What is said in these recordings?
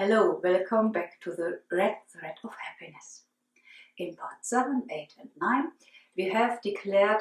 Hello, welcome back to the Red Thread of Happiness. In part 7, 8 and 9 we have declared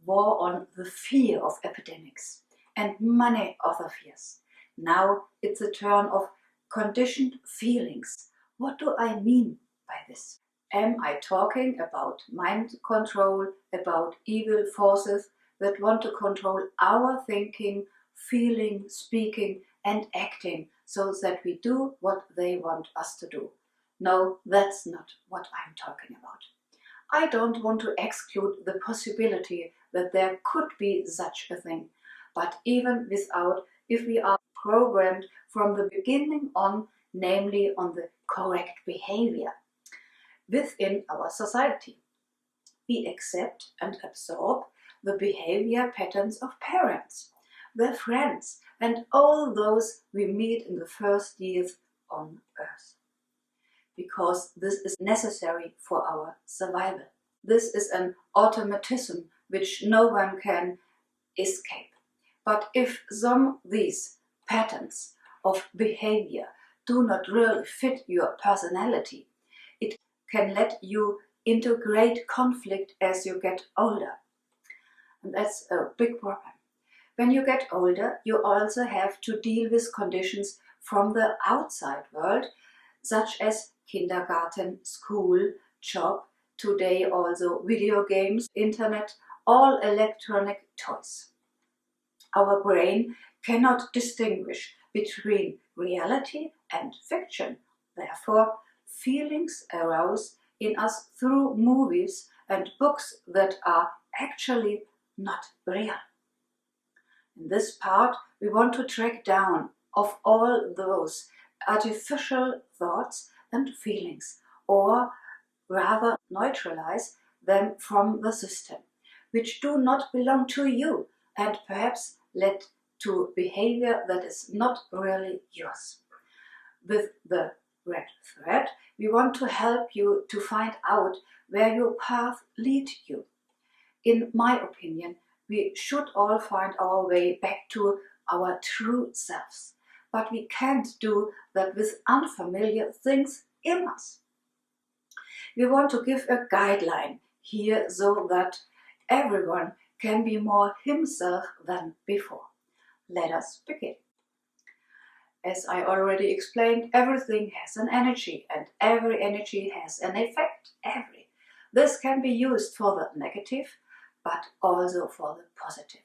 war on the fear of epidemics and many other fears. Now it's a turn of conditioned feelings. What do I mean by this? Am I talking about mind control, about evil forces that want to control our thinking, feeling, speaking and acting so that we do what they want us to do? No, that's not what I'm talking about. I don't want to exclude the possibility that there could be such a thing, but even without, if we are programmed from the beginning on, namely on the correct behavior within our society, we accept and absorb the behavior patterns of parents, their friends, and all those we meet in the first years on Earth. Because this is necessary for our survival. This is an automatism which no one can escape. But if some of these patterns of behavior do not really fit your personality, it can let you into great conflict as you get older. And that's a big problem. When you get older, you also have to deal with conditions from the outside world, such as kindergarten, school, job, today also video games, internet, all electronic toys. Our brain cannot distinguish between reality and fiction. Therefore, feelings arouse in us through movies and books that are actually not real. In this part, we want to track down of all those artificial thoughts and feelings, or rather neutralize them from the system, which do not belong to you and perhaps lead to behavior that is not really yours. With the red thread, we want to help you to find out where your path leads you. In my opinion, we should all find our way back to our true selves, but we can't do that with unfamiliar things in us. We want to give a guideline here so that everyone can be more himself than before. Let us begin. As I already explained, everything has an energy and every energy has an effect. This can be used for the negative, but also for the positive.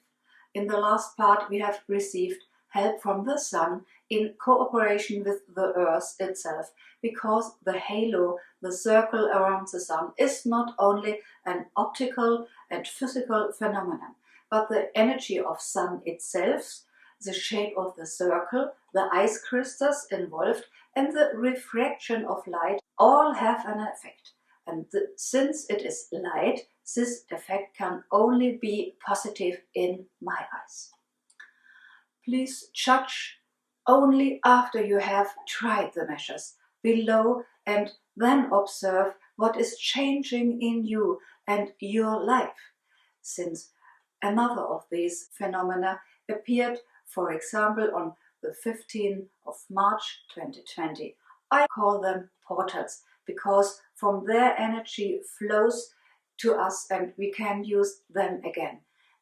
In the last part, we have received help from the sun in cooperation with the earth itself, because the halo, the circle around the sun, is not only an optical and physical phenomenon, but the energy of sun itself, the shape of the circle, the ice crystals involved, and the refraction of light all have an effect. And since it is light, this effect can only be positive in my eyes. Please judge only after you have tried the measures below and then observe what is changing in you and your life. Since another of these phenomena appeared, for example, on the 15th of March 2020, I call them portals, because from their energy flows to us and we can use them again,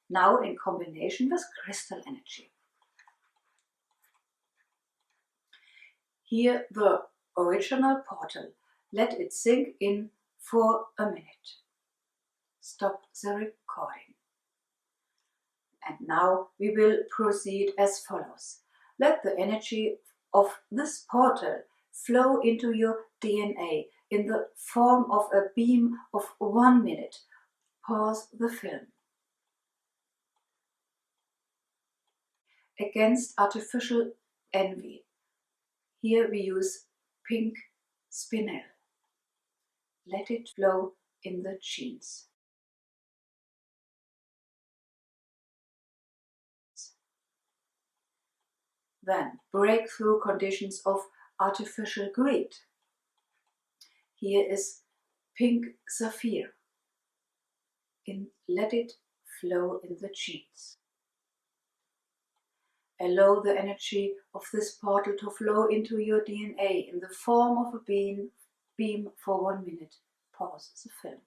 now in combination with crystal energy. Here the original portal. Let it sink in for a minute. Stop the recording. And now we will proceed as follows. Let the energy of this portal flow into your DNA in the form of a beam of 1 minute. Pause the film. Against artificial envy. Here we use pink spinel. Let it flow in the genes. Then breakthrough conditions of artificial greed. Here is pink sapphire. Let it flow in the genes. Allow the energy of this portal to flow into your DNA in the form of a beam for 1 minute. Pause the film.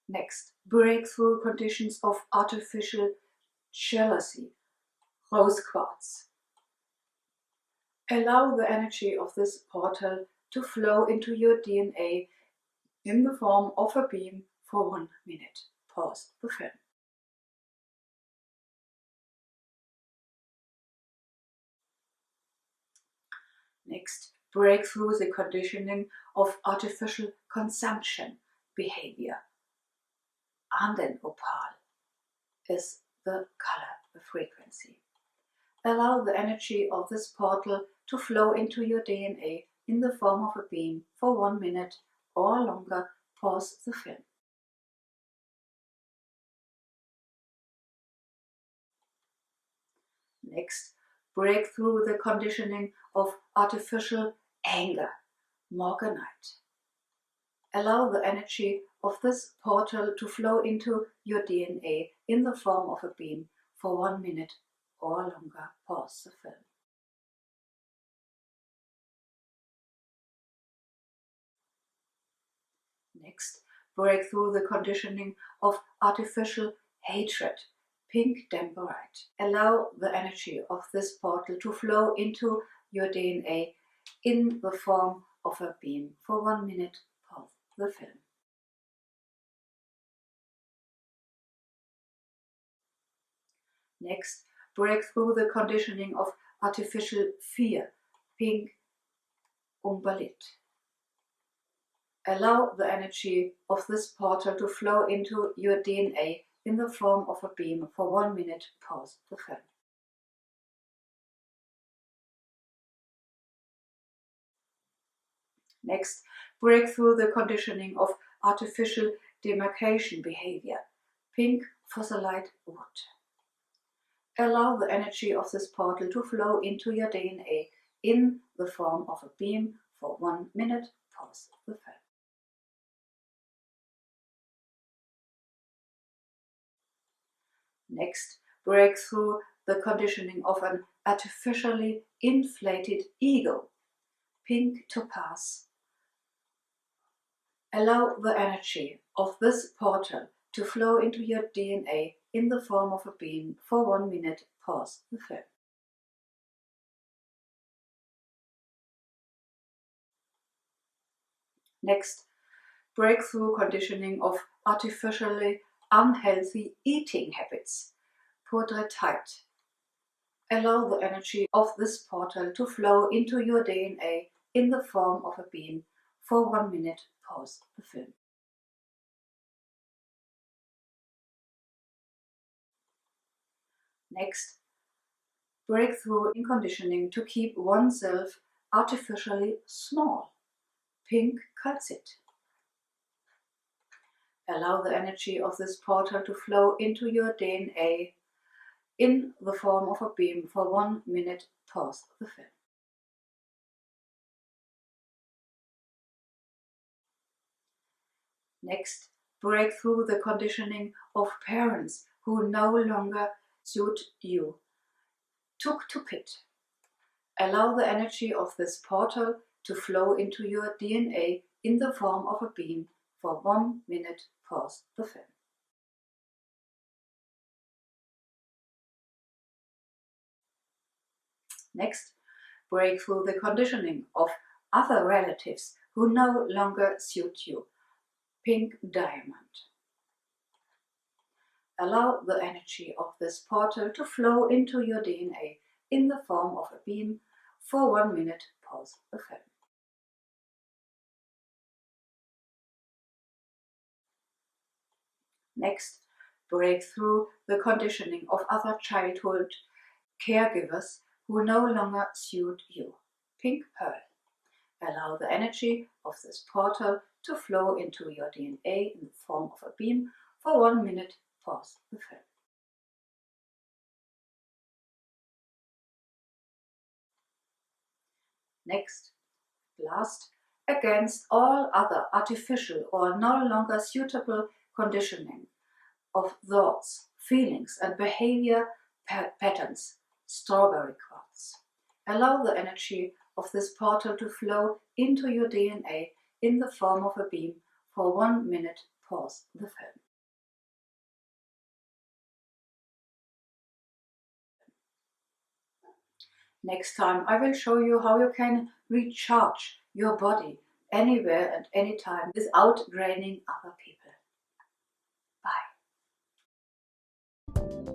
Next, breakthrough conditions of artificial jealousy. Rose quartz. Allow the energy of this portal to flow into your DNA in the form of a beam for 1 minute. Pause the film. Next, break through the conditioning of artificial consumption behavior. Anden opal is the color, the frequency. Allow the energy of this portal to flow into your DNA in the form of a beam for 1 minute or longer. Pause the film. Next, break through the conditioning of artificial anger, morganite. Allow the energy of this portal to flow into your DNA in the form of a beam for 1 minute or longer. Pause the film. Next, break through the conditioning of artificial hatred, pink damperite. Allow the energy of this portal to flow into your DNA in the form of a beam for 1 minute. Pause the film. Next, break through the conditioning of artificial fear, pink umbalit. Allow the energy of this portal to flow into your DNA in the form of a beam for 1 minute. Pause the film. Next, break through the conditioning of artificial demarcation behavior, pink fossilite wood. Allow the energy of this portal to flow into your DNA in the form of a beam for 1 minute. Pause the film. Next, break through the conditioning of an artificially inflated ego, pink topaz. Allow the energy of this portal to flow into your DNA in the form of a beam for 1 minute. Pause the film. Next, break through conditioning of artificially unhealthy eating habits, portrait. Allow the energy of this portal to flow into your DNA in the form of a beam for 1 minute. Pause the film. Next, break through in conditioning to keep oneself artificially small, pink calcite. Allow the energy of this portal to flow into your DNA in the form of a beam for 1 minute. Pause the film. Next, break through the conditioning of parents who no longer suit you, tuk to pit. Allow the energy of this portal to flow into your DNA in the form of a beam for 1 minute. Pause the film. Next, break through the conditioning of other relatives who no longer suit you, pink diamond. Allow the energy of this portal to flow into your DNA in the form of a beam for 1 minute. Pause the film. Next, break through the conditioning of other childhood caregivers who no longer suit you, pink pearl. Allow the energy of this portal to flow into your DNA in the form of a beam for 1 minute. Pause the film. Next, last, against all other artificial or no longer suitable conditioning of thoughts, feelings and behavior patterns, strawberry quartz. Allow the energy of this portal to flow into your DNA in the form of a beam for 1 minute. Pause the film. Next time I will show you how you can recharge your body anywhere and anytime without draining other people. Bye.